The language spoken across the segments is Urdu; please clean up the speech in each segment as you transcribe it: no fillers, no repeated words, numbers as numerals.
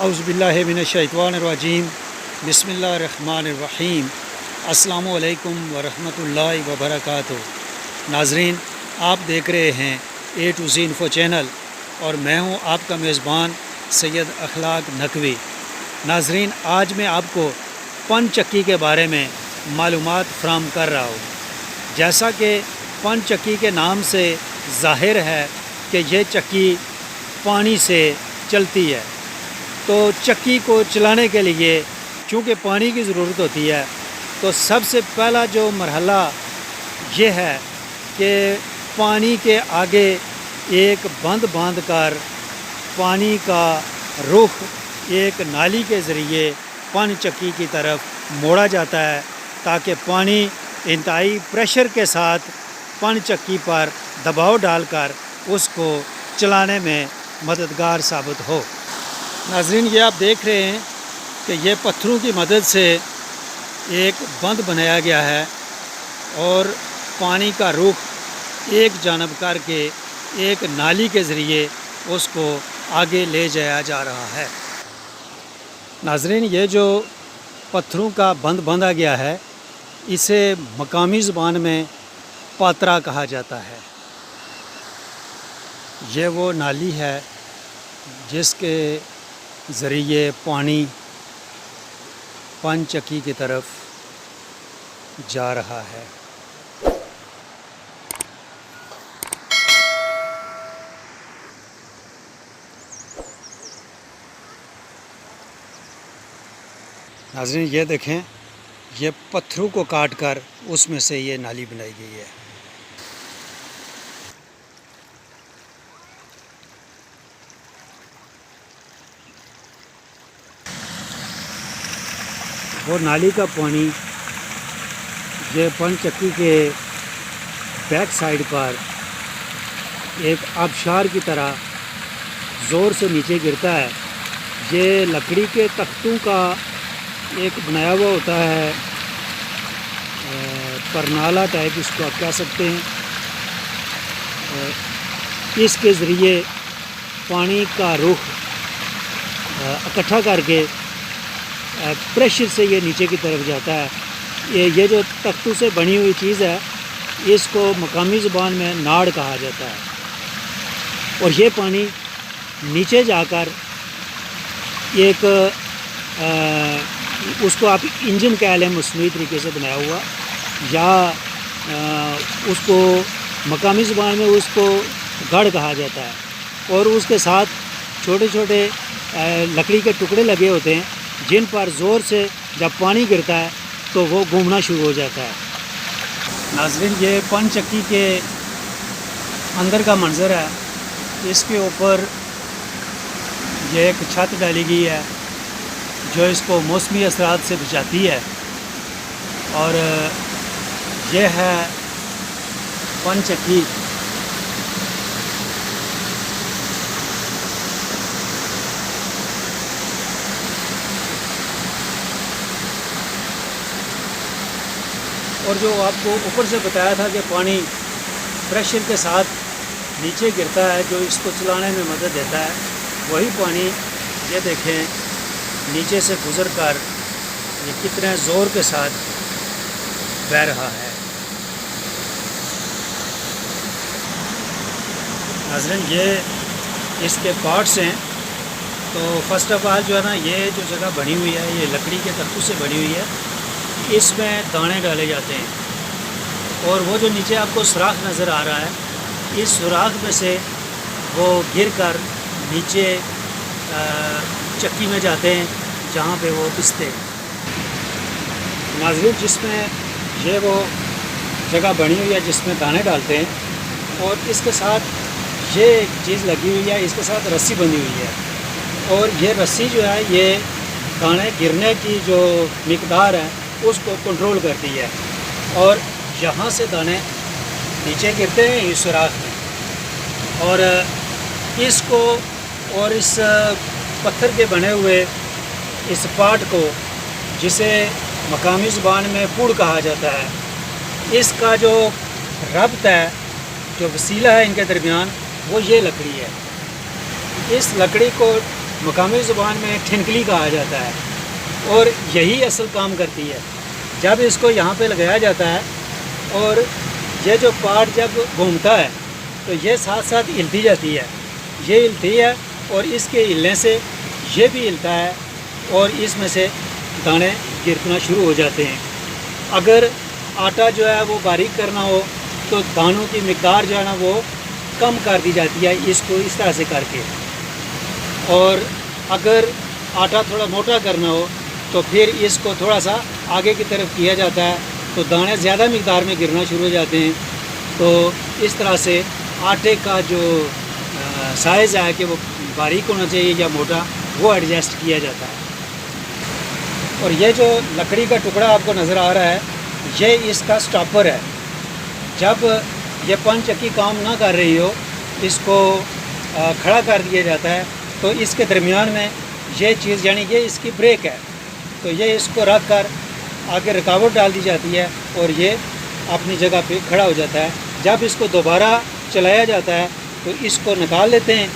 اعوذ باللہ من الشیطان الرجیم بسم اللہ الرحمن الرحیم السلام علیکم ورحمۃ اللہ وبرکاتہ۔ ناظرین، آپ دیکھ رہے ہیں اے ٹو زی انفو چینل اور میں ہوں آپ کا میزبان سید اخلاق نقوی۔ ناظرین، آج میں آپ کو پن چکی کے بارے میں معلومات فراہم کر رہا ہوں۔ جیسا کہ پن چکی کے نام سے ظاہر ہے کہ یہ چکی پانی سے چلتی ہے، تو چکی کو چلانے کے لیے چونکہ پانی کی ضرورت ہوتی ہے، تو سب سے پہلا جو مرحلہ یہ ہے کہ پانی کے آگے ایک بند باندھ کر پانی کا رخ ایک نالی کے ذریعے پن چکی کی طرف موڑا جاتا ہے تاکہ پانی انتہائی پریشر کے ساتھ پن چکی پر دباؤ ڈال کر اس کو چلانے میں مددگار ثابت ہو۔ ناظرین، یہ آپ دیکھ رہے ہیں کہ یہ پتھروں کی مدد سے ایک بند بنایا گیا ہے اور پانی کا رخ ایک جانب کر کے ایک نالی کے ذریعے اس کو آگے لے جایا جا رہا ہے۔ ناظرین، یہ جو پتھروں کا بند باندھا گیا ہے اسے مقامی زبان میں پاترا کہا جاتا ہے۔ یہ وہ نالی ہے جس کے ذریعے پانی پن چکی کی طرف جا رہا ہے۔ ناظرین، یہ دیکھیں، یہ پتھروں کو کاٹ کر اس میں سے یہ نالی بنائی گئی ہے۔ اور نالی کا پانی یہ پن چکی کے بیک سائڈ پر ایک آبشار کی طرح زور سے نیچے گرتا ہے۔ یہ لکڑی کے تختوں کا ایک بنایا ہوا ہوتا ہے، پرنالہ ٹائپ اس کو آپ کہہ سکتے ہیں۔ اس کے ذریعے پانی کا رخ اکٹھا کر کے پریشر سے یہ نیچے کی طرف جاتا ہے۔ یہ جو تختوں سے بنی ہوئی چیز ہے اس کو مقامی زبان میں ناڑ کہا جاتا ہے، اور یہ پانی نیچے جا کر ایک اس کو آپ انجن کہہ لیں، مصنوعی طریقے سے بنایا ہوا، یا اس کو مقامی زبان میں اس کو گڑھ کہا جاتا ہے، اور اس کے ساتھ چھوٹے چھوٹے لکڑی کے ٹکڑے لگے ہوتے ہیں جن پر زور سے جب پانی گرتا ہے تو وہ گھومنا شروع ہو جاتا ہے۔ ناظرین، یہ پن چکی کے اندر کا منظر ہے۔ اس کے اوپر یہ ایک چھت ڈالی گئی ہے جو اس کو موسمی اثرات سے بچاتی ہے، اور یہ ہے پن چکی۔ اور جو آپ کو اوپر سے بتایا تھا کہ پانی پریشر کے ساتھ نیچے گرتا ہے جو اس کو چلانے میں مدد دیتا ہے، وہی پانی یہ دیکھیں نیچے سے گزر کر یہ کتنے زور کے ساتھ بہہ رہا ہے۔ ناظرین، یہ اس کے پارٹس ہیں۔ تو فرسٹ آف آل جو ہے نا، یہ جو جگہ بنی ہوئی ہے یہ لکڑی کے تختوں سے بنی ہوئی ہے، اس میں دانے ڈالے جاتے ہیں، اور وہ جو نیچے آپ کو سوراخ نظر آ رہا ہے اس سوراخ میں سے وہ گر کر نیچے چکی میں جاتے ہیں جہاں پہ وہ پستے ہیں۔ ناظرین، جس میں یہ وہ جگہ بنی ہوئی ہے جس میں دانے ڈالتے ہیں، اور اس کے ساتھ یہ ایک چیز لگی ہوئی ہے، اس کے ساتھ رسی بندھی ہوئی ہے، اور یہ رسی جو ہے یہ دانے گرنے کی جو مقدار ہے اس کو کنٹرول کرتی ہے، اور یہاں سے دانے نیچے گرتے ہیں اس سوراخ میں، اور اس کو اور اس پتھر کے بنے ہوئے اس پارٹ کو، جسے مقامی زبان میں پوڑ کہا جاتا ہے، اس کا جو ربط ہے، جو وسیلہ ہے ان کے درمیان، وہ یہ لکڑی ہے۔ اس لکڑی کو مقامی زبان میں ٹھنکلی کہا جاتا ہے، اور یہی اصل کام کرتی ہے۔ جب اس کو یہاں پہ لگایا جاتا ہے اور یہ جو پارٹ جب گھومتا ہے تو یہ ساتھ ساتھ ہلتی جاتی ہے، یہ ہلتی ہے اور اس کے ہلنے سے یہ بھی ہلتا ہے اور اس میں سے دانے گرنا شروع ہو جاتے ہیں۔ اگر آٹا جو ہے وہ باریک کرنا ہو تو دانوں کی مقدار جو ہے نا وہ کم کر دی جاتی ہے اس کو اس طرح سے کر کے، اور اگر آٹا تھوڑا موٹا کرنا ہو تو پھر اس کو تھوڑا سا آگے کی طرف کیا جاتا ہے تو دانے زیادہ مقدار میں گرنا شروع ہو جاتے ہیں۔ تو اس طرح سے آٹے کا جو سائز ہے کہ وہ باریک ہونا چاہیے یا موٹا، وہ ایڈجسٹ کیا جاتا ہے۔ اور یہ جو لکڑی کا ٹکڑا آپ کو نظر آ رہا ہے یہ اس کا سٹاپر ہے۔ جب یہ پن چکی کام نہ کر رہی ہو اس کو کھڑا کر دیا جاتا ہے تو اس کے درمیان میں یہ چیز یعنی یہ اس کی بریک ہے، تو یہ اس کو رکھ کر آگے رکاوٹ ڈال دی جاتی ہے اور یہ اپنی جگہ پہ کھڑا ہو جاتا ہے۔ جب اس کو دوبارہ چلایا جاتا ہے تو اس کو نکال لیتے ہیں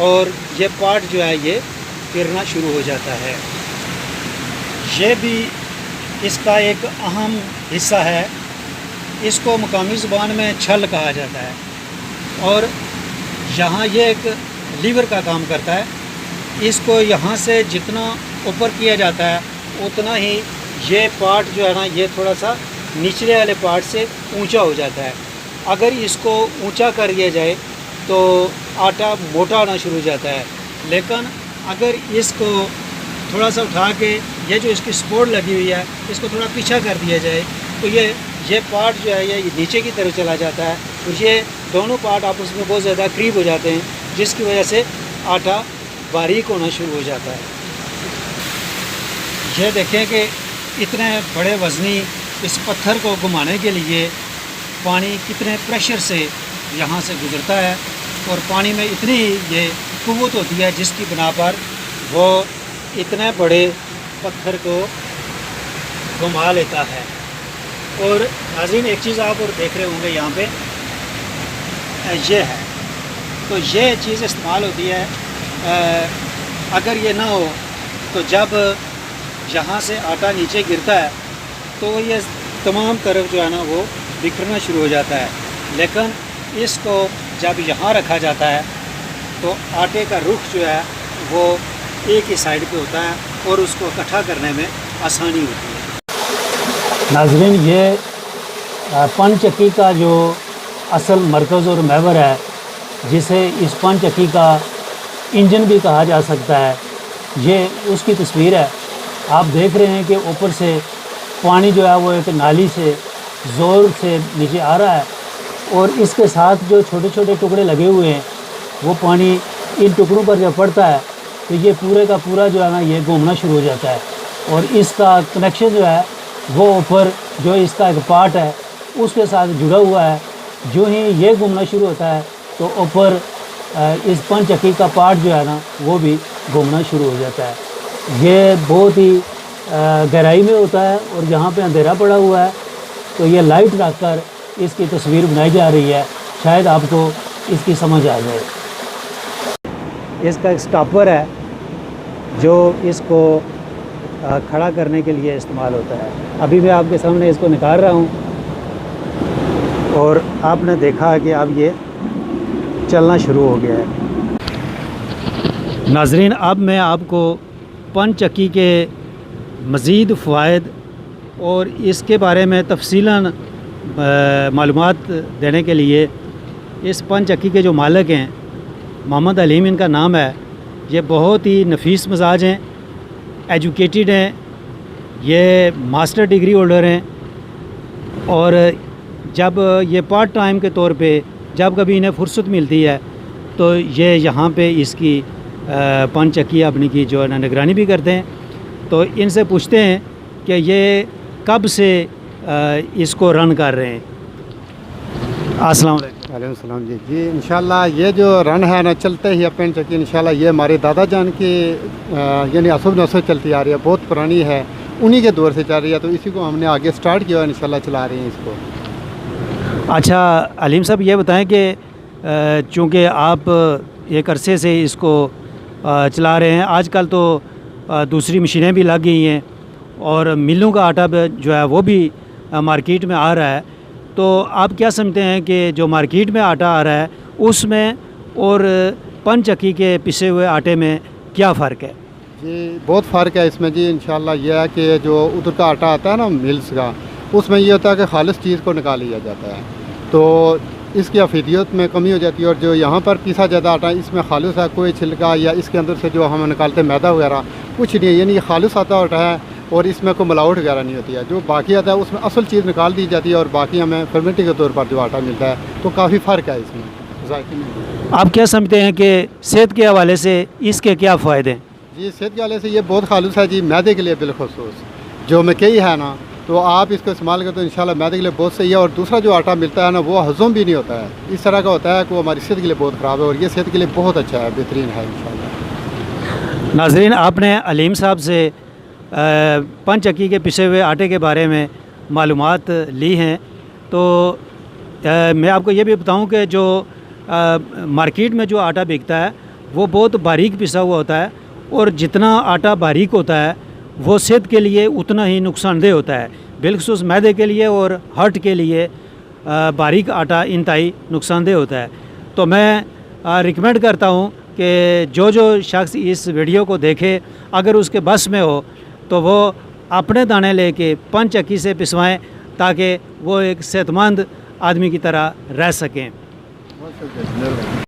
اور یہ پارٹ جو ہے یہ پھرنا شروع ہو جاتا ہے۔ یہ بھی اس کا ایک اہم حصہ ہے، اس کو مقامی زبان میں چھل کہا جاتا ہے، اور یہاں یہ ایک لیور کا کام کرتا ہے۔ اس کو یہاں سے جتنا اوپر کیا جاتا ہے اتنا ہی یہ پارٹ جو ہے نا یہ تھوڑا سا نچلے والے پارٹ سے اونچا ہو جاتا ہے۔ اگر اس کو اونچا کر دیا جائے تو آٹا موٹا ہونا شروع ہو جاتا ہے، لیکن اگر اس کو تھوڑا سا اٹھا کے یہ جو اس کی سپورٹ لگی ہوئی ہے اس کو تھوڑا پیچھا کر دیا جائے تو یہ پارٹ جو ہے یہ نیچے کی طرف چلا جاتا ہے اور یہ دونوں پارٹ آپس میں بہت زیادہ قریب ہو جاتے ہیں، جس کی وجہ سے آٹا باریک ہونا شروع ہو جاتا ہے۔ یہ دیکھیں کہ اتنے بڑے وزنی اس پتھر کو گھمانے کے لیے پانی کتنے پریشر سے یہاں سے گزرتا ہے، اور پانی میں اتنی یہ قوت ہوتی ہے جس کی بنا پر وہ اتنے بڑے پتھر کو گھما لیتا ہے۔ اور ناظرین ایک چیز آپ اور دیکھ رہے ہوں گے یہاں پہ یہ ہے، تو یہ چیز استعمال ہوتی ہے۔ اگر یہ نہ ہو تو جب یہاں سے آٹا نیچے گرتا ہے تو یہ تمام طرف جو ہے نا وہ بکھرنا شروع ہو جاتا ہے، لیکن اس کو جب یہاں رکھا جاتا ہے تو آٹے کا رخ جو ہے وہ ایک ہی سائڈ پہ ہوتا ہے اور اس کو اکٹھا کرنے میں آسانی ہوتی ہے۔ ناظرین یہ پن چکی کا جو اصل مرکز اور محور ہے، جسے اس پن چکی کا انجن بھی کہا جا سکتا ہے، یہ اس کی تصویر ہے۔ آپ دیکھ رہے ہیں کہ اوپر سے پانی جو ہے وہ ایک نالی سے زور سے نیچے آ رہا ہے، اور اس کے ساتھ جو چھوٹے چھوٹے ٹکڑے لگے ہوئے ہیں وہ پانی ان ٹکڑوں پر جب پڑتا ہے تو یہ پورے کا پورا جو ہے نا یہ گھومنا شروع ہو جاتا ہے، اور اس کا کنیکشن جو ہے وہ اوپر جو اس کا ایک پارٹ ہے اس کے ساتھ جڑا ہوا ہے۔ جو ہی یہ گھومنا شروع ہوتا ہے تو اوپر اس پن چکی کا پارٹ جو ہے نا وہ بھی گھومنا شروع ہو جاتا ہے۔ یہ بہت ہی گہرائی میں ہوتا ہے، اور جہاں پہ اندھیرا پڑا ہوا ہے تو یہ لائٹ رکھ کر اس کی تصویر بنائی جا رہی ہے، شاید آپ کو اس کی سمجھ آ جائے۔ اس کا ایک سٹاپر ہے جو اس کو کھڑا کرنے کے لیے استعمال ہوتا ہے۔ ابھی میں آپ کے سامنے اس کو نکال رہا ہوں اور آپ نے دیکھا کہ اب یہ چلنا شروع ہو گیا ہے۔ ناظرین اب میں آپ کو پن چکی کے مزید فوائد اور اس کے بارے میں تفصیلاً معلومات دینے کے لیے اس پن چکی کے جو مالک ہیں محمد علیم ان کا نام ہے، یہ بہت ہی نفیس مزاج ہیں، ایجوکیٹڈ ہیں، یہ ماسٹر ڈگری ہولڈر ہیں، اور جب یہ پارٹ ٹائم کے طور پہ جب کبھی انہیں فرصت ملتی ہے تو یہ یہاں پہ اس کی پن چکی اپنی کی جو ہے نا نگرانی بھی کرتے ہیں۔ تو ان سے پوچھتے ہیں کہ یہ کب سے اس کو رن کر رہے ہیں۔ السلام علیکم۔ وعلیکم السلام جی انشاءاللہ یہ جو رن ہے نا چلتے ہی پن چکی انشاءاللہ یہ ہمارے دادا جان کی یعنی اصل نسل چلتی آ رہی ہے، بہت پرانی ہے، انہی کے دور سے چل رہی ہے، تو اسی کو ہم نے آگے سٹارٹ کیا ہے، انشاءاللہ چلا رہے ہیں اس کو۔ اچھا علیم صاحب یہ بتائیں کہ چونکہ آپ ایک عرصے سے اس کو چلا رہے ہیں. آج کل تو دوسری مشینیں بھی لگ گئی ہیں اور ملوں کا آٹا جو ہے وہ بھی مارکیٹ میں آ رہا ہے. تو آپ کیا سمجھتے ہیں کہ جو مارکیٹ میں آٹا آ رہا ہے اس میں اور پن چکی کے پسے ہوئے آٹے میں کیا فرق ہے؟ جی بہت فرق ہے اس میں جی. انشاءاللہ یہ ہے کہ جو ادھر کا آٹا آتا ہے نا ملز کا، اس میں یہ ہوتا ہے کہ خالص چیز کو نکال لیا جاتا ہے، تو اس کی افیدیت میں کمی ہو جاتی ہے. اور جو یہاں پر پیسا جاتا آٹا اس میں خالص ہے، کوئی چھلکا یا اس کے اندر سے جو ہم نکالتے ہیں میدا وغیرہ کچھ نہیں ہے، یعنی یہ خالص آتا آٹا ہے اور اس میں کوئی ملاوٹ وغیرہ نہیں ہوتی ہے. جو باقی آتا ہے اس میں اصل چیز نکال دی جاتی ہے اور باقی ہمیں فرمنٹی کے طور پر جو آٹا ملتا ہے تو کافی فرق ہے اس میں ذائقے میں. آپ کیا سمجھتے ہیں کہ صحت کے حوالے سے اس کے کیا فائدے ہیں؟ جی صحت کے حوالے سے یہ بہت خالص ہے جی، میدے کے لیے بالخصوص جو مکئی ہے نا، تو آپ اس کو استعمال کرتے تو انشاءاللہ میدے کے لیے بہت صحیح ہے. اور دوسرا جو آٹا ملتا ہے نا وہ ہضم بھی نہیں ہوتا ہے، اس طرح کا ہوتا ہے کہ وہ ہماری صحت کے لیے بہت خراب ہے، اور یہ صحت کے لیے بہت اچھا ہے، بہترین ہے انشاءاللہ. ناظرین، آپ نے علیم صاحب سے پن چکی کے پسے ہوئے آٹے کے بارے میں معلومات لی ہیں. تو میں آپ کو یہ بھی بتاؤں کہ جو مارکیٹ میں جو آٹا بکتا ہے وہ بہت باریک پسا ہوا ہوتا ہے، اور جتنا آٹا باریک ہوتا ہے وہ صحت کے لیے اتنا ہی نقصان دہ ہوتا ہے، بالخصوص معدے کے لیے اور ہارٹ کے لیے باریک آٹا انتہائی نقصان دہ ہوتا ہے. تو میں ریکمینڈ کرتا ہوں کہ جو شخص اس ویڈیو کو دیکھے اگر اس کے بس میں ہو تو وہ اپنے دانے لے کے پن چکی سے پسوائیں تاکہ وہ ایک صحت مند آدمی کی طرح رہ سکیں. بہت شکریہ، مہربانی.